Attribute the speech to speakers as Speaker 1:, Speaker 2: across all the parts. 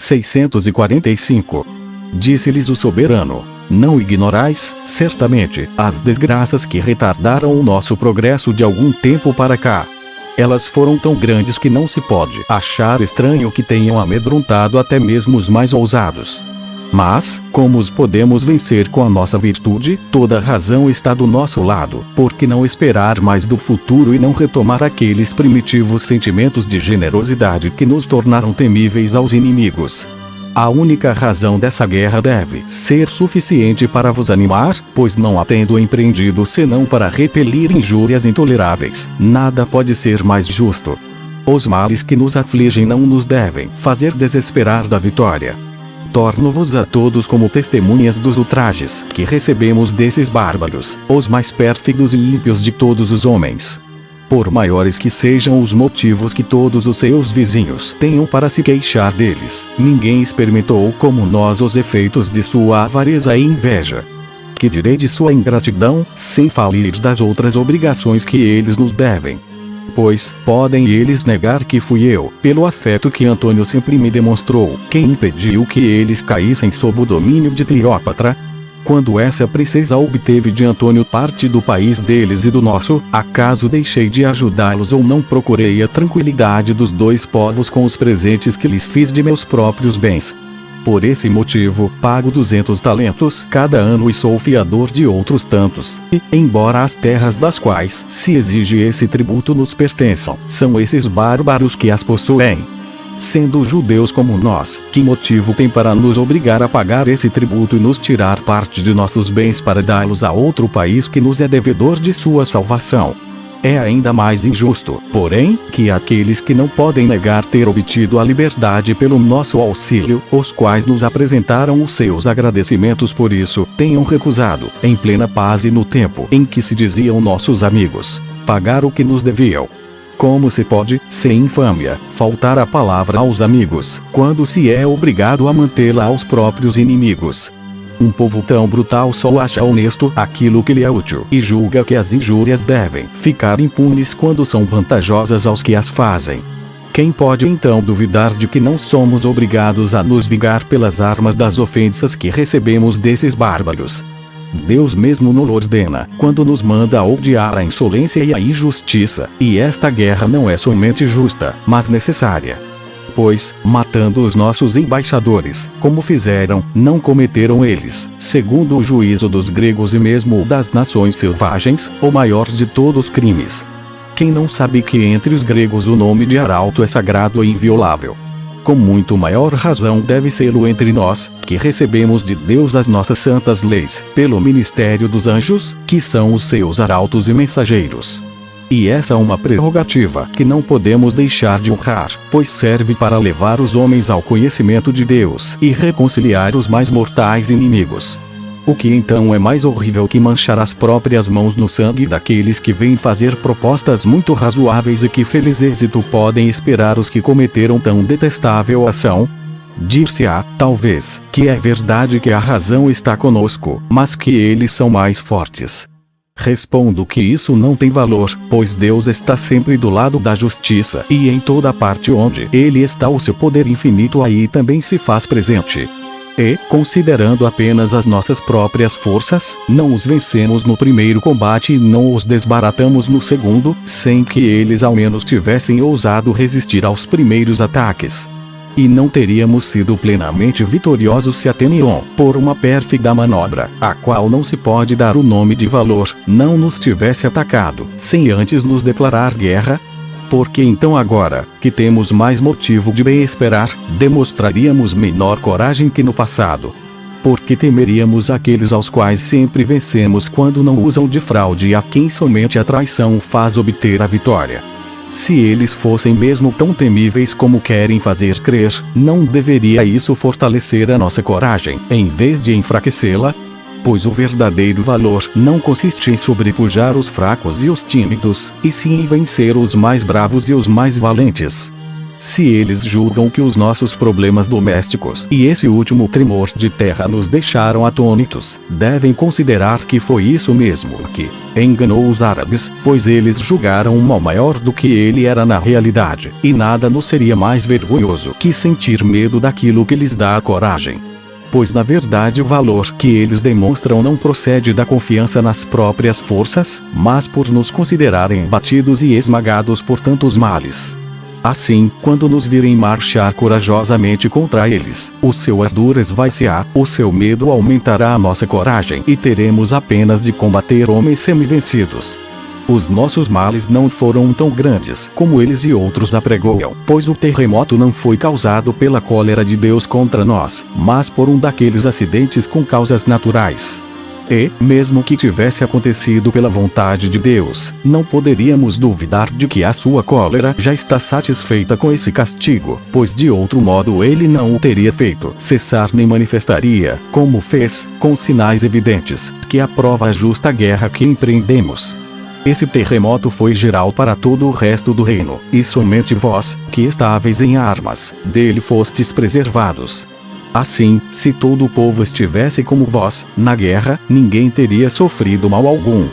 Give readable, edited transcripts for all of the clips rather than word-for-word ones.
Speaker 1: 645. Disse-lhes o soberano: não ignorais, certamente, as desgraças que retardaram o nosso progresso de algum tempo para cá. Elas foram tão grandes que não se pode achar estranho que tenham amedrontado até mesmo os mais ousados. Mas, como os podemos vencer com a nossa virtude, toda a razão está do nosso lado, por que não esperar mais do futuro e não retomar aqueles primitivos sentimentos de generosidade que nos tornaram temíveis aos inimigos? A única razão dessa guerra deve ser suficiente para vos animar, pois não a tendo empreendido senão para repelir injúrias intoleráveis, nada pode ser mais justo. Os males que nos afligem não nos devem fazer desesperar da vitória. Torno-vos a todos como testemunhas dos ultrajes que recebemos desses bárbaros, os mais pérfidos e ímpios de todos os homens. Por maiores que sejam os motivos que todos os seus vizinhos tenham para se queixar deles, ninguém experimentou como nós os efeitos de sua avareza e inveja. Que direi de sua ingratidão, sem falar das outras obrigações que eles nos devem? Pois, podem eles negar que fui eu, pelo afeto que Antônio sempre me demonstrou, quem impediu que eles caíssem sob o domínio de Cleópatra? Quando essa princesa obteve de Antônio parte do país deles e do nosso, acaso deixei de ajudá-los ou não procurei a tranquilidade dos dois povos com os presentes que lhes fiz de meus próprios bens? Por esse motivo, pago 200 talentos cada ano e sou fiador de outros tantos, e, embora as terras das quais se exige esse tributo nos pertençam, são esses bárbaros que as possuem. Sendo judeus como nós, que motivo tem para nos obrigar a pagar esse tributo e nos tirar parte de nossos bens para dá-los a outro país que nos é devedor de sua salvação? É ainda mais injusto, porém, que aqueles que não podem negar ter obtido a liberdade pelo nosso auxílio, os quais nos apresentaram os seus agradecimentos por isso, tenham recusado, em plena paz e no tempo em que se diziam nossos amigos, pagar o que nos deviam. Como se pode, sem infâmia, faltar a palavra aos amigos, quando se é obrigado a mantê-la aos próprios inimigos? Um povo tão brutal só acha honesto aquilo que lhe é útil e julga que as injúrias devem ficar impunes quando são vantajosas aos que as fazem. Quem pode então duvidar de que não somos obrigados a nos vingar pelas armas das ofensas que recebemos desses bárbaros? Deus mesmo nos ordena, quando nos manda a odiar a insolência e a injustiça, e esta guerra não é somente justa, mas necessária. Pois, matando os nossos embaixadores, como fizeram, não cometeram eles, segundo o juízo dos gregos e mesmo das nações selvagens, o maior de todos os crimes. Quem não sabe que entre os gregos o nome de arauto é sagrado e inviolável? Com muito maior razão deve ser-lo entre nós, que recebemos de Deus as nossas santas leis, pelo ministério dos anjos, que são os seus arautos e mensageiros. E essa é uma prerrogativa que não podemos deixar de honrar, pois serve para levar os homens ao conhecimento de Deus e reconciliar os mais mortais inimigos. O que então é mais horrível que manchar as próprias mãos no sangue daqueles que vêm fazer propostas muito razoáveis e que feliz êxito podem esperar os que cometeram tão detestável ação? Dir-se-á, talvez, que é verdade que a razão está conosco, mas que eles são mais fortes. Respondo que isso não tem valor, pois Deus está sempre do lado da justiça e em toda parte onde Ele está o seu poder infinito aí também se faz presente. E, considerando apenas as nossas próprias forças, não os vencemos no primeiro combate e não os desbaratamos no segundo, sem que eles ao menos tivessem ousado resistir aos primeiros ataques. E não teríamos sido plenamente vitoriosos se Atenion, por uma pérfida manobra, a qual não se pode dar o nome de valor, não nos tivesse atacado, sem antes nos declarar guerra? Porque então agora, que temos mais motivo de bem esperar, demonstraríamos menor coragem que no passado. Porque temeríamos aqueles aos quais sempre vencemos quando não usam de fraude e a quem somente a traição faz obter a vitória. Se eles fossem mesmo tão temíveis como querem fazer crer, não deveria isso fortalecer a nossa coragem, em vez de enfraquecê-la? Pois o verdadeiro valor não consiste em sobrepujar os fracos e os tímidos, e sim em vencer os mais bravos e os mais valentes. Se eles julgam que os nossos problemas domésticos e esse último tremor de terra nos deixaram atônitos, devem considerar que foi isso mesmo que enganou os árabes, pois eles julgaram um mal maior do que ele era na realidade, e nada nos seria mais vergonhoso que sentir medo daquilo que lhes dá a coragem. Pois na verdade o valor que eles demonstram não procede da confiança nas próprias forças, mas por nos considerarem batidos e esmagados por tantos males. Assim, quando nos virem marchar corajosamente contra eles, o seu ardor esvai-se-á, o seu medo aumentará a nossa coragem e teremos apenas de combater homens semi-vencidos. Os nossos males não foram tão grandes como eles e outros apregoam, pois o terremoto não foi causado pela cólera de Deus contra nós, mas por um daqueles acidentes com causas naturais. E, mesmo que tivesse acontecido pela vontade de Deus, não poderíamos duvidar de que a sua cólera já está satisfeita com esse castigo, pois de outro modo ele não o teria feito cessar nem manifestaria, como fez, com sinais evidentes, que aprova a justa guerra que empreendemos. Esse terremoto foi geral para todo o resto do reino, e somente vós, que estáveis em armas, dele fostes preservados. Assim, se todo o povo estivesse como vós, na guerra, ninguém teria sofrido mal algum.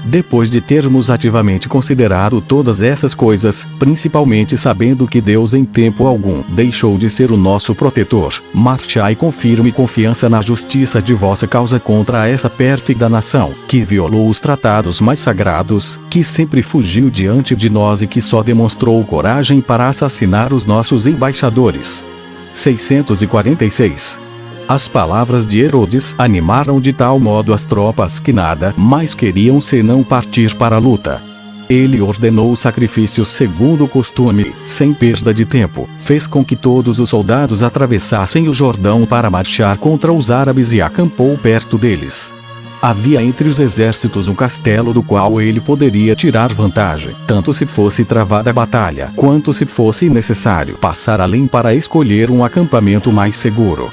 Speaker 1: Depois de termos ativamente considerado todas essas coisas, principalmente sabendo que Deus em tempo algum deixou de ser o nosso protetor, marchai com firme confiança na justiça de vossa causa contra essa pérfida nação, que violou os tratados mais sagrados, que sempre fugiu diante de nós e que só demonstrou coragem para assassinar os nossos embaixadores. 646. As palavras de Herodes animaram de tal modo as tropas que nada mais queriam senão partir para a luta. Ele ordenou sacrifícios segundo o costume, sem perda de tempo, fez com que todos os soldados atravessassem o Jordão para marchar contra os árabes e acampou perto deles. Havia entre os exércitos um castelo do qual ele poderia tirar vantagem, tanto se fosse travada a batalha, quanto se fosse necessário passar além para escolher um acampamento mais seguro.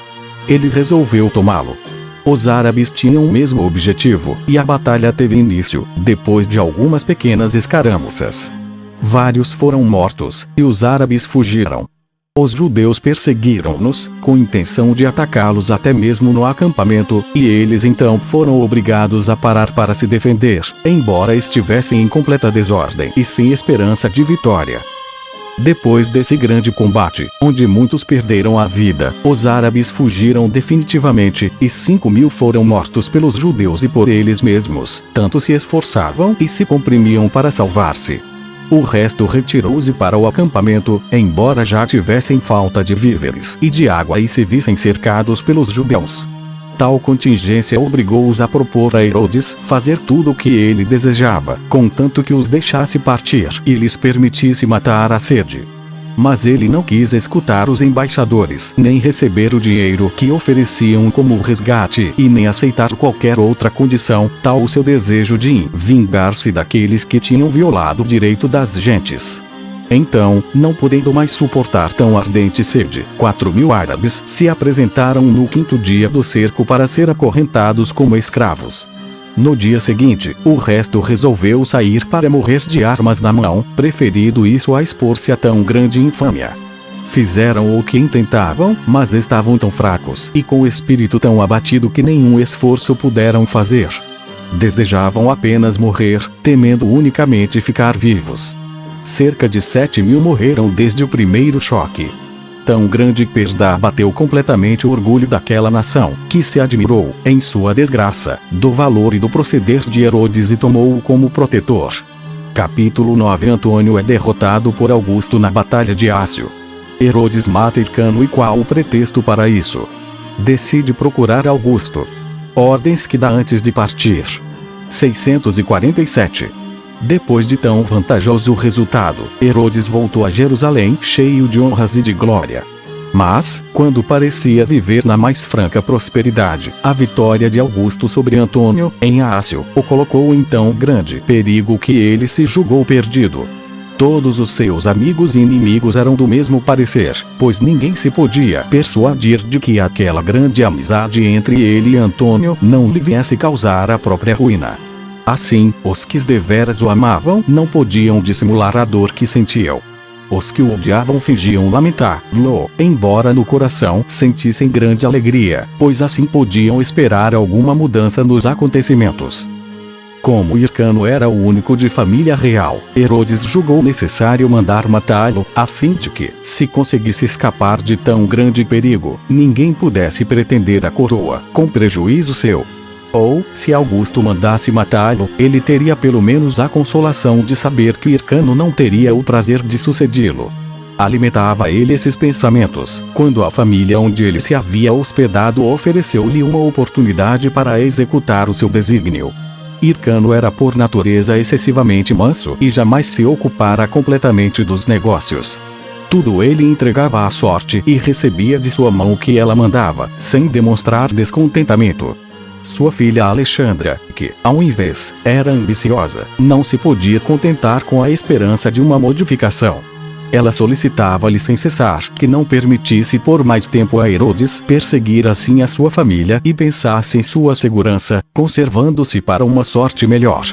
Speaker 1: Ele resolveu tomá-lo. Os árabes tinham o mesmo objetivo, e a batalha teve início, depois de algumas pequenas escaramuças. Vários foram mortos, e os árabes fugiram. Os judeus perseguiram-nos, com intenção de atacá-los até mesmo no acampamento, e eles então foram obrigados a parar para se defender, embora estivessem em completa desordem e sem esperança de vitória. Depois desse grande combate, onde muitos perderam a vida, os árabes fugiram definitivamente, e 5.000 foram mortos pelos judeus e por eles mesmos, tanto se esforçavam e se comprimiam para salvar-se. O resto retirou-se para o acampamento, embora já tivessem falta de víveres e de água e se vissem cercados pelos judeus. Tal contingência obrigou-os a propor a Herodes fazer tudo o que ele desejava, contanto que os deixasse partir e lhes permitisse matar a sede. Mas ele não quis escutar os embaixadores, nem receber o dinheiro que ofereciam como resgate, e nem aceitar qualquer outra condição, tal o seu desejo de vingar-se daqueles que tinham violado o direito das gentes. Então, não podendo mais suportar tão ardente sede, 4.000 árabes se apresentaram no 5º dia do cerco para ser acorrentados como escravos. No dia seguinte, o resto resolveu sair para morrer de armas na mão, preferindo isso a expor-se a tão grande infâmia. Fizeram o que intentavam, mas estavam tão fracos e com o espírito tão abatido que nenhum esforço puderam fazer. Desejavam apenas morrer, temendo unicamente ficar vivos. Cerca de 7.000 morreram desde o primeiro choque. Tão grande perda abateu completamente o orgulho daquela nação, que se admirou, em sua desgraça, do valor e do proceder de Herodes e tomou-o como protetor. Capítulo 9. Antônio é derrotado por Augusto na Batalha de Ácio. Herodes mata Hircano, e qual o pretexto para isso? Decide procurar Augusto. Ordens que dá antes de partir. 647. Depois de tão vantajoso resultado, Herodes voltou a Jerusalém cheio de honras e de glória. Mas, quando parecia viver na mais franca prosperidade, a vitória de Augusto sobre Antônio, em Ácio, o colocou em tão grande perigo que ele se julgou perdido. Todos os seus amigos e inimigos eram do mesmo parecer, pois ninguém se podia persuadir de que aquela grande amizade entre ele e Antônio não lhe viesse causar a própria ruína. Assim, os que deveras o amavam não podiam dissimular a dor que sentiam. Os que o odiavam fingiam lamentá-lo, embora no coração sentissem grande alegria, pois assim podiam esperar alguma mudança nos acontecimentos. Como Hircano era o único de família real, Herodes julgou necessário mandar matá-lo, a fim de que, se conseguisse escapar de tão grande perigo, ninguém pudesse pretender a coroa, com prejuízo seu. Ou, se Augusto mandasse matá-lo, ele teria pelo menos a consolação de saber que Hircano não teria o prazer de sucedê-lo. Alimentava ele esses pensamentos, quando a família onde ele se havia hospedado ofereceu-lhe uma oportunidade para executar o seu desígnio. Hircano era por natureza excessivamente manso e jamais se ocupara completamente dos negócios. Tudo ele entregava à sorte e recebia de sua mão o que ela mandava, sem demonstrar descontentamento. Sua filha Alexandra, que, ao invés, era ambiciosa, não se podia contentar com a esperança de uma modificação. Ela solicitava-lhe sem cessar que não permitisse por mais tempo a Herodes perseguir assim a sua família e pensasse em sua segurança, conservando-se para uma sorte melhor.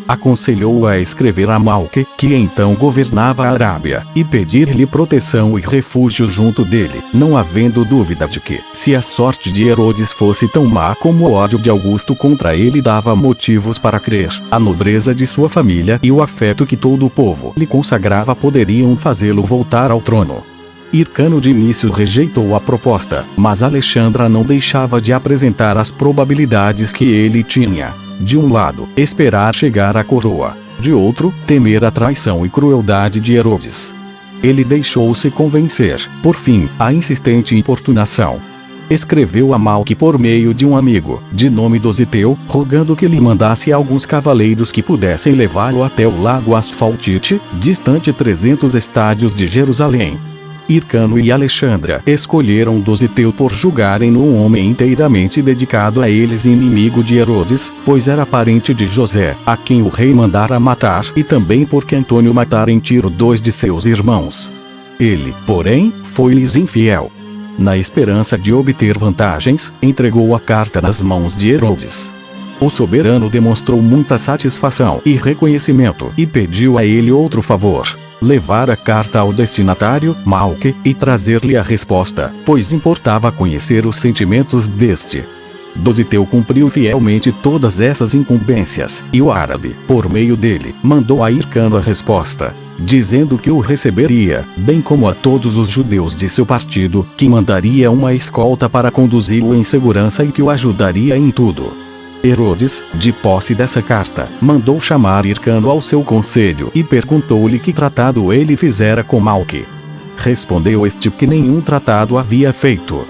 Speaker 1: Aconselhou-o a escrever a Malque, que então governava a Arábia, e pedir-lhe proteção e refúgio junto dele, não havendo dúvida de que, se a sorte de Herodes fosse tão má como o ódio de Augusto contra ele dava motivos para crer, a nobreza de sua família e o afeto que todo o povo lhe consagrava poderiam fazê-lo voltar ao trono. Hircano de início rejeitou a proposta, mas Alexandra não deixava de apresentar as probabilidades que ele tinha. De um lado, esperar chegar à coroa. De outro, temer a traição e crueldade de Herodes. Ele deixou-se convencer, por fim, à insistente importunação. Escreveu a Malque por meio de um amigo, de nome Dositeu, rogando que lhe mandasse alguns cavaleiros que pudessem levá-lo até o lago Asfaltite, distante 300 estádios de Jerusalém. Hircano e Alexandra escolheram Dositeu por julgarem-no um homem inteiramente dedicado a eles e inimigo de Herodes, pois era parente de José, a quem o rei mandara matar, e também porque Antônio matara em Tiro 2 de seus irmãos. Ele, porém, foi-lhes infiel. Na esperança de obter vantagens, entregou a carta nas mãos de Herodes. O soberano demonstrou muita satisfação e reconhecimento e pediu a ele outro favor: levar a carta ao destinatário, Malque, e trazer-lhe a resposta, pois importava conhecer os sentimentos deste. Dositeu cumpriu fielmente todas essas incumbências, e o árabe, por meio dele, mandou a Hircano a resposta, dizendo que o receberia, bem como a todos os judeus de seu partido, que mandaria uma escolta para conduzi-lo em segurança e que o ajudaria em tudo. Herodes, de posse dessa carta, mandou chamar Hircano ao seu conselho e perguntou-lhe que tratado ele fizera com Malque. Respondeu este que nenhum tratado havia feito.